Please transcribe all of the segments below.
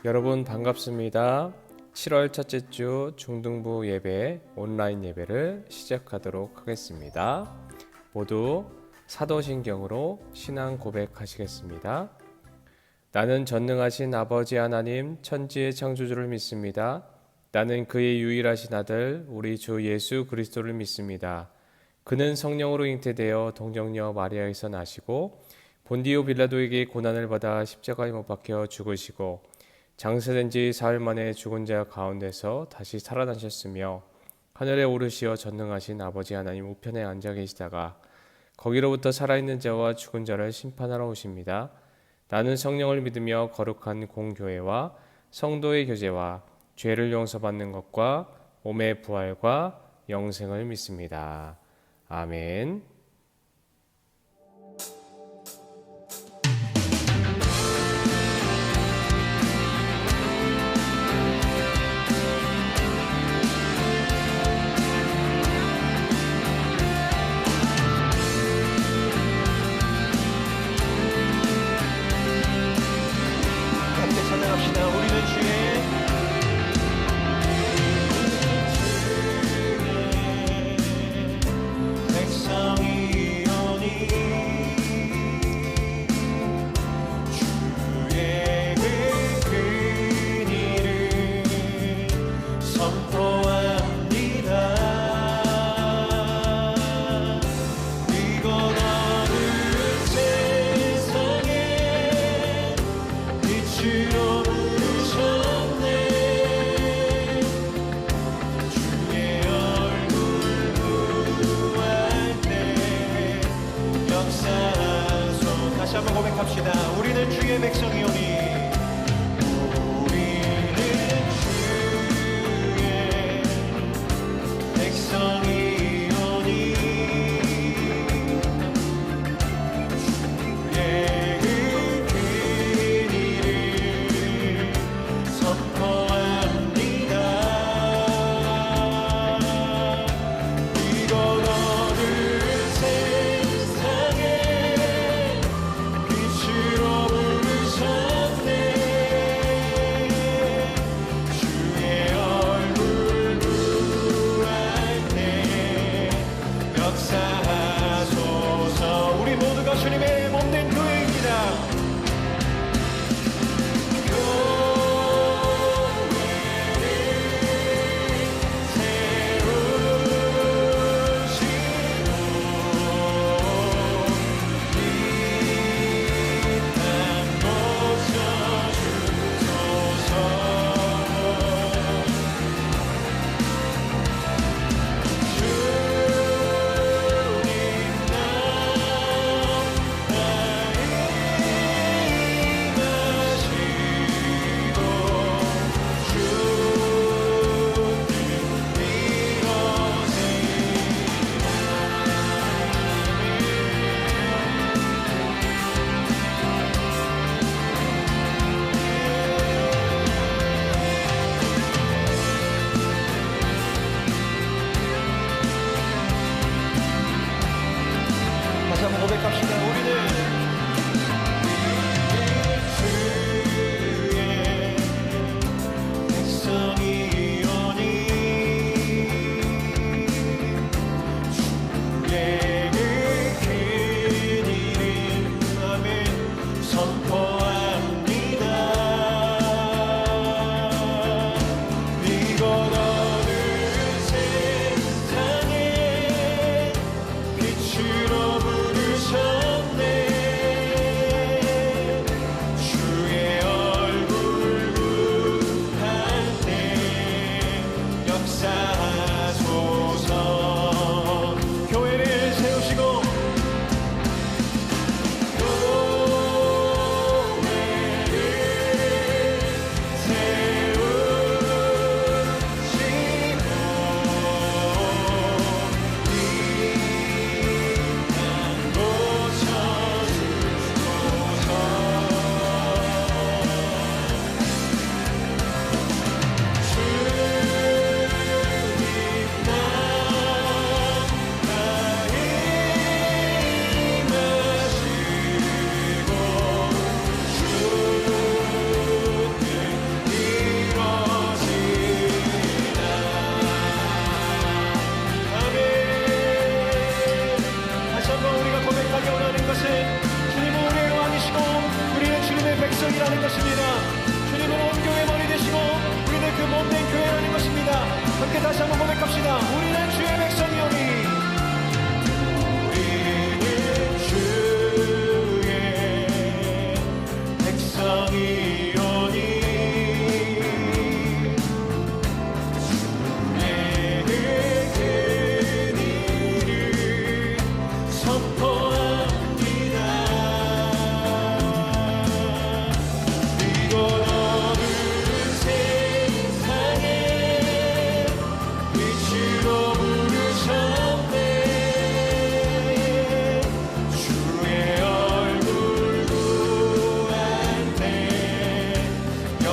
여러분 반갑습니다. 7월 첫째 주 중등부 예배 온라인 예배를 시작하도록 하겠습니다. 모두 사도신경으로 신앙 고백하시겠습니다. 나는 전능하신 아버지 하나님 천지의 창조주를 믿습니다. 나는 그의 유일하신 아들 우리 주 예수 그리스도를 믿습니다. 그는 성령으로 잉태되어 동정녀 마리아에서 나시고 본디오 빌라도에게 고난을 받아 십자가에 못 박혀 죽으시고 장사된 지 사흘 만에 죽은 자 가운데서 다시 살아나셨으며 하늘에 오르시어 전능하신 아버지 하나님 우편에 앉아 계시다가 거기로부터 살아있는 자와 죽은 자를 심판하러 오십니다. 나는 성령을 믿으며 거룩한 공교회와 성도의 교제와 죄를 용서받는 것과 몸의 부활과 영생을 믿습니다. 아멘. 우리는 주의 백성이오니 주의 그 일을 선포합니다. 이곳 어느 세상에 빛으로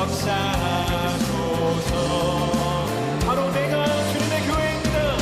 역사하소서. 바로 내가 주님의 교회입니다.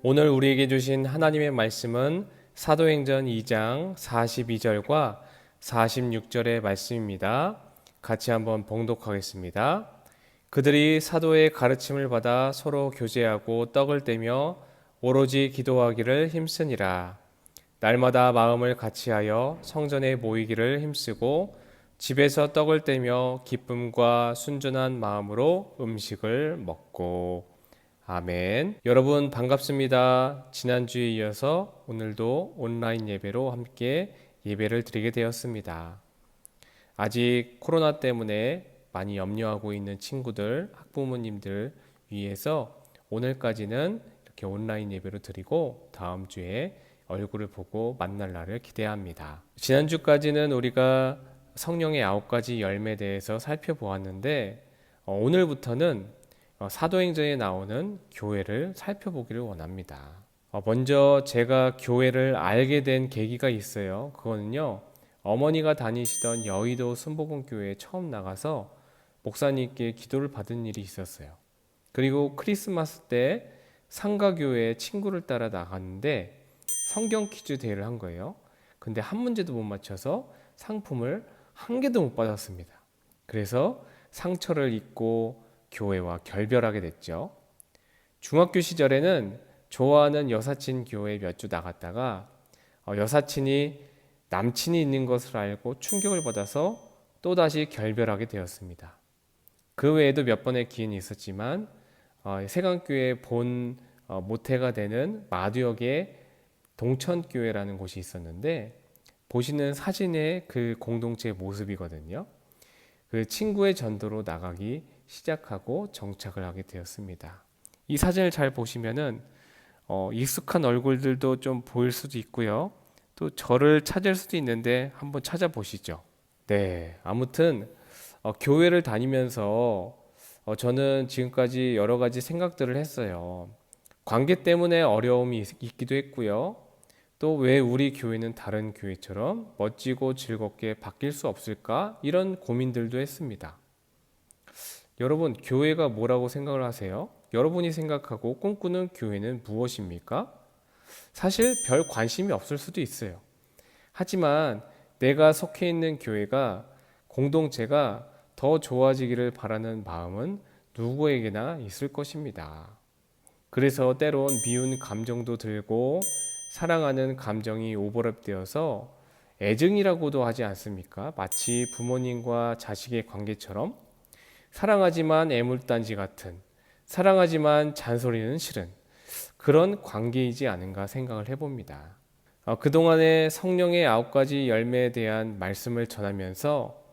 오늘 우리에게 주신 하나님의 말씀은 사도행전 2장 42절과 46절의 말씀입니다. 같이 한번 봉독하겠습니다. 그들이 사도의 가르침을 받아 서로 교제하고 떡을 떼며 오로지 기도하기를 힘쓰니라. 날마다 마음을 같이하여 성전에 모이기를 힘쓰고 집에서 떡을 떼며 기쁨과 순전한 마음으로 음식을 먹고. 아멘. 여러분 반갑습니다. 지난주에 이어서 오늘도 온라인 예배로 함께 예배를 드리게 되었습니다. 아직 코로나 때문에 많이 염려하고 있는 친구들, 학부모님들 위해서 오늘까지는 이렇게 온라인 예배로 드리고 다음 주에 얼굴을 보고 만날 날을 기대합니다. 지난주까지는 우리가 성령의 9가지 열매에 대해서 살펴보았는데 오늘부터는 사도행전에 나오는 교회를 살펴보기를 원합니다. 먼저 제가 교회를 알게 된 계기가 있어요. 그거는요, 어머니가 다니시던 여의도 순복음교회에 처음 나가서 목사님께 기도를 받은 일이 있었어요. 그리고 크리스마스 때 상가교회에 친구를 따라 나갔는데 성경 퀴즈 대회를 한 거예요. 근데 한 문제도 못 맞춰서 상품을 한 개도 못 받았습니다. 그래서 상처를 입고 교회와 결별하게 됐죠. 중학교 시절에는 좋아하는 여사친 교회에 몇 주 나갔다가 여사친이 남친이 있는 것을 알고 충격을 받아서 또다시 결별하게 되었습니다. 그 외에도 몇 번의 기회는 있었지만 세강교회 본 모태가 되는 마두역의 동천교회라는 곳이 있었는데 보시는 사진의 그 공동체의 모습이거든요. 그 친구의 전도로 나가기 시작하고 정착을 하게 되었습니다. 이 사진을 잘 보시면은 익숙한 얼굴들도 좀 보일 수도 있고요. 또 저를 찾을 수도 있는데 한번 찾아보시죠. 네, 아무튼 교회를 다니면서 저는 지금까지 여러 가지 생각들을 했어요. 관계 때문에 어려움이 있기도 했고요. 또 왜 우리 교회는 다른 교회처럼 멋지고 즐겁게 바뀔 수 없을까? 이런 고민들도 했습니다. 여러분, 교회가 뭐라고 생각을 하세요? 여러분이 생각하고 꿈꾸는 교회는 무엇입니까? 사실 별 관심이 없을 수도 있어요. 하지만 내가 속해 있는 교회가, 공동체가 더 좋아지기를 바라는 마음은 누구에게나 있을 것입니다. 그래서 때론 미운 감정도 들고 사랑하는 감정이 오버랩되어서 애증이라고도 하지 않습니까? 마치 부모님과 자식의 관계처럼 사랑하지만 애물단지 같은, 사랑하지만 잔소리는 싫은 그런 관계이지 않은가 생각을 해봅니다. 그동안에 성령의 9가지 열매에 대한 말씀을 전하면서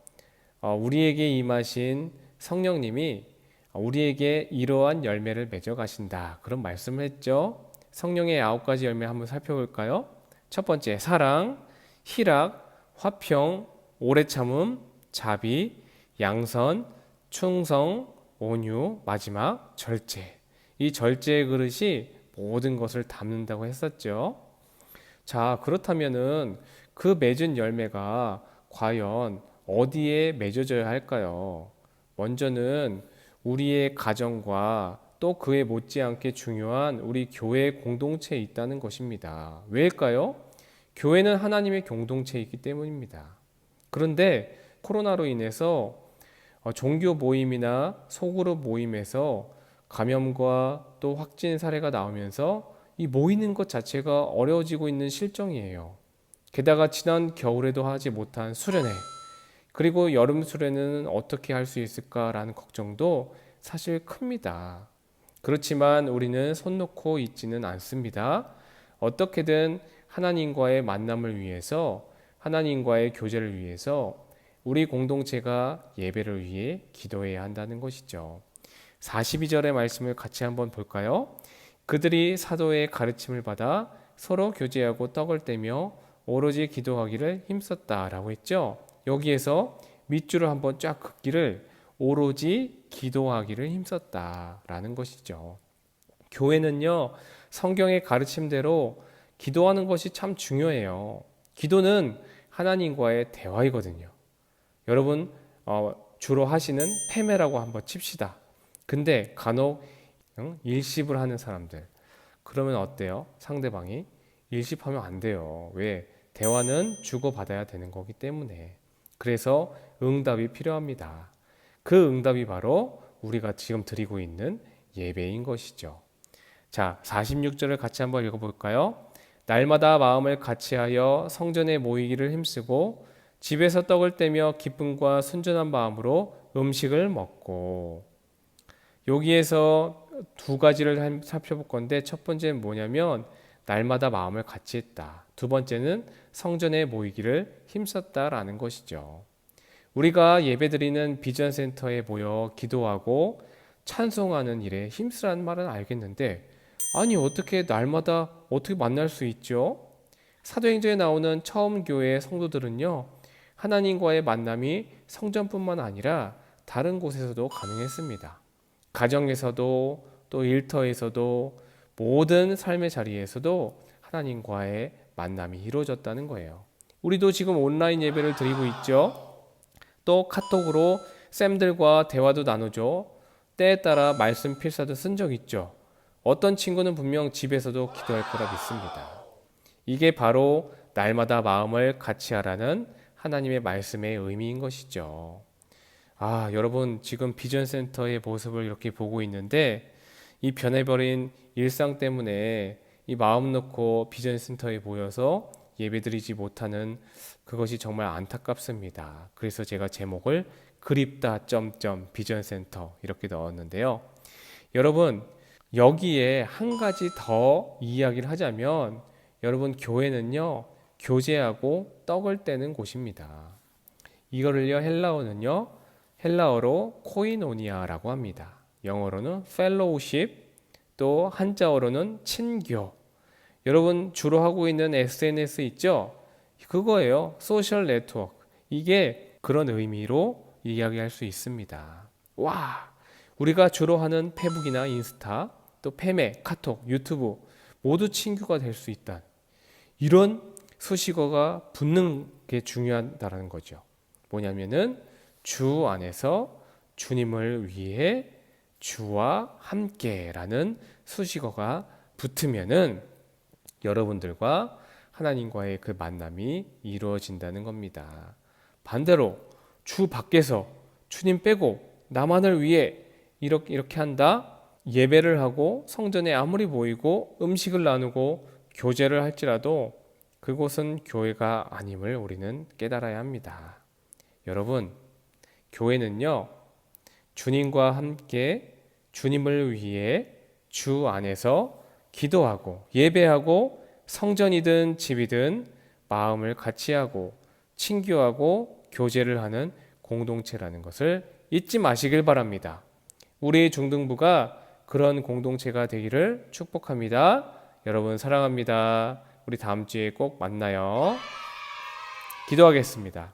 우리에게 임하신 성령님이 우리에게 이러한 열매를 맺어 가신다, 그런 말씀을 했죠. 성령의 9가지 열매 한번 살펴볼까요? 첫 번째, 사랑, 희락, 화평, 오래 참음, 자비, 양선, 충성, 온유, 마지막 절제. 이 절제의 그릇이 모든 것을 담는다고 했었죠. 자, 그렇다면은 그 맺은 열매가 과연 어디에 맺어져야 할까요? 먼저는 우리의 가정과 또 그에 못지않게 중요한 우리 교회 공동체에 있다는 것입니다. 왜일까요? 교회는 하나님의 공동체이기 때문입니다. 그런데 코로나로 인해서 종교 모임이나 소그룹 모임에서 감염과 또 확진 사례가 나오면서 이 모이는 것 자체가 어려워지고 있는 실정이에요. 게다가 지난 겨울에도 하지 못한 수련회, 그리고 여름 수련회는 어떻게 할 수 있을까라는 걱정도 사실 큽니다. 그렇지만 우리는 손 놓고 있지는 않습니다. 어떻게든 하나님과의 만남을 위해서, 하나님과의 교제를 위해서 우리 공동체가 예배를 위해 기도해야 한다는 것이죠. 42절의 말씀을 같이 한번 볼까요? 그들이 사도의 가르침을 받아 서로 교제하고 떡을 떼며 오로지 기도하기를 힘썼다라고 했죠. 여기에서 밑줄을 한번 쫙 긋기를 오로지 기도하기를 힘썼다라는 것이죠. 교회는요, 성경의 가르침대로 기도하는 것이 참 중요해요. 기도는 하나님과의 대화이거든요. 여러분 주로 하시는 패매라고 한번 칩시다. 근데 간혹 일십을 하는 사람들, 그러면 어때요? 상대방이 일십하면 안 돼요. 왜? 대화는 주고받아야 되는 거기 때문에. 그래서 응답이 필요합니다. 그 응답이 바로 우리가 지금 드리고 있는 예배인 것이죠. 자, 46절을 같이 한번 읽어볼까요? 날마다 마음을 같이하여 성전에 모이기를 힘쓰고 집에서 떡을 떼며 기쁨과 순전한 마음으로 음식을 먹고. 여기에서 두 가지를 살펴볼 건데, 첫 번째는 뭐냐면 날마다 마음을 같이 했다. 두 번째는 성전에 모이기를 힘썼다라는 것이죠. 우리가 예배드리는 비전센터에 모여 기도하고 찬송하는 일에 힘쓰라는 말은 알겠는데, 아니 어떻게 날마다 어떻게 만날 수 있죠? 사도행전에 나오는 처음 교회의 성도들은요, 하나님과의 만남이 성전뿐만 아니라 다른 곳에서도 가능했습니다. 가정에서도 또 일터에서도 모든 삶의 자리에서도 하나님과의 만남이 이루어졌다는 거예요. 우리도 지금 온라인 예배를 드리고 있죠. 또 카톡으로 쌤들과 대화도 나누죠. 때에 따라 말씀 필사도 쓴 적 있죠. 어떤 친구는 분명 집에서도 기도할 거라 믿습니다. 이게 바로 날마다 마음을 같이 하라는 하나님의 말씀의 의미인 것이죠. 여러분 지금 비전센터의 모습을 이렇게 보고 있는데, 이 변해버린 일상 때문에 이 마음 놓고 비전센터에 모여서 예배드리지 못하는 그것이 정말 안타깝습니다. 그래서 제가 제목을 그립다 비전센터 이렇게 넣었는데요. 여러분 여기에 한 가지 더 이야기를 하자면, 여러분 교회는요, 교제하고 떡을 떼는 곳입니다. 이거를요, 헬라어로 코이노니아라고 합니다. 영어로는 fellowship, 또 한자어로는 친교. 여러분 주로 하고 있는 SNS 있죠? 그거예요. 소셜 네트워크. 이게 그런 의미로 이야기할 수 있습니다. 우리가 주로 하는 페북이나 인스타, 또 페메, 카톡, 유튜브 모두 친구가 될 수 있다. 이런 수식어가 붙는 게 중요하다는 거죠. 뭐냐면은 주 안에서 주님을 위해 주와 함께라는 수식어가 붙으면은 여러분들과 하나님과의 그 만남이 이루어진다는 겁니다. 반대로 주 밖에서 주님 빼고 나만을 위해 이렇게 한다? 예배를 하고 성전에 아무리 모이고 음식을 나누고 교제를 할지라도 그곳은 교회가 아님을 우리는 깨달아야 합니다. 여러분, 교회는요, 주님과 함께 주님을 위해 주 안에서 기도하고 예배하고 성전이든 집이든 마음을 같이 하고 친교하고 교제를 하는 공동체라는 것을 잊지 마시길 바랍니다. 우리 중등부가 그런 공동체가 되기를 축복합니다. 여러분 사랑합니다. 우리 다음 주에 꼭 만나요. 기도하겠습니다.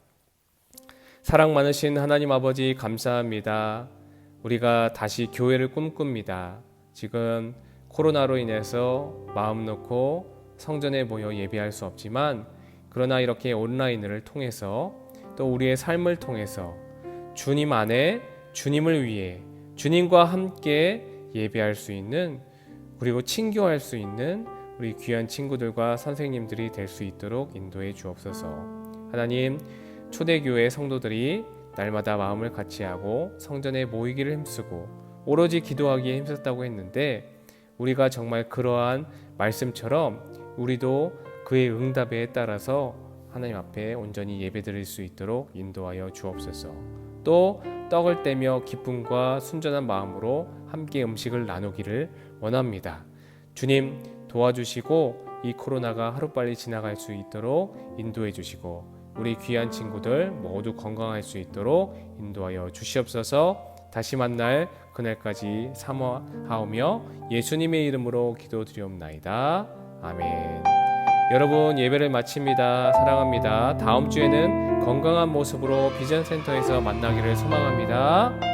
사랑 많으신 하나님 아버지 감사합니다. 우리가 다시 교회를 꿈꿉니다. 지금 코로나로 인해서 마음 놓고 성전에 모여 예배할 수 없지만 그러나 이렇게 온라인을 통해서 또 우리의 삶을 통해서 주님 안에 주님을 위해 주님과 함께 예배할 수 있는 그리고 친교할 수 있는 우리 귀한 친구들과 선생님들이 될 수 있도록 인도해 주옵소서. 하나님, 초대교회 성도들이 날마다 마음을 같이 하고 성전에 모이기를 힘쓰고 오로지 기도하기에 힘썼다고 했는데 우리가 정말 그러한 말씀처럼 우리도 그의 응답에 따라서 하나님 앞에 온전히 예배드릴 수 있도록 인도하여 주옵소서. 또 떡을 떼며 기쁨과 순전한 마음으로 함께 음식을 나누기를 원합니다. 주님 도와주시고 이 코로나가 하루빨리 지나갈 수 있도록 인도해 주시고 우리 귀한 친구들 모두 건강할 수 있도록 인도하여 주시옵소서. 다시 만날 그날까지 사모하오며 예수님의 이름으로 기도드리옵나이다. 아멘. 여러분 예배를 마칩니다. 사랑합니다. 다음 주에는 건강한 모습으로 비전센터에서 만나기를 소망합니다.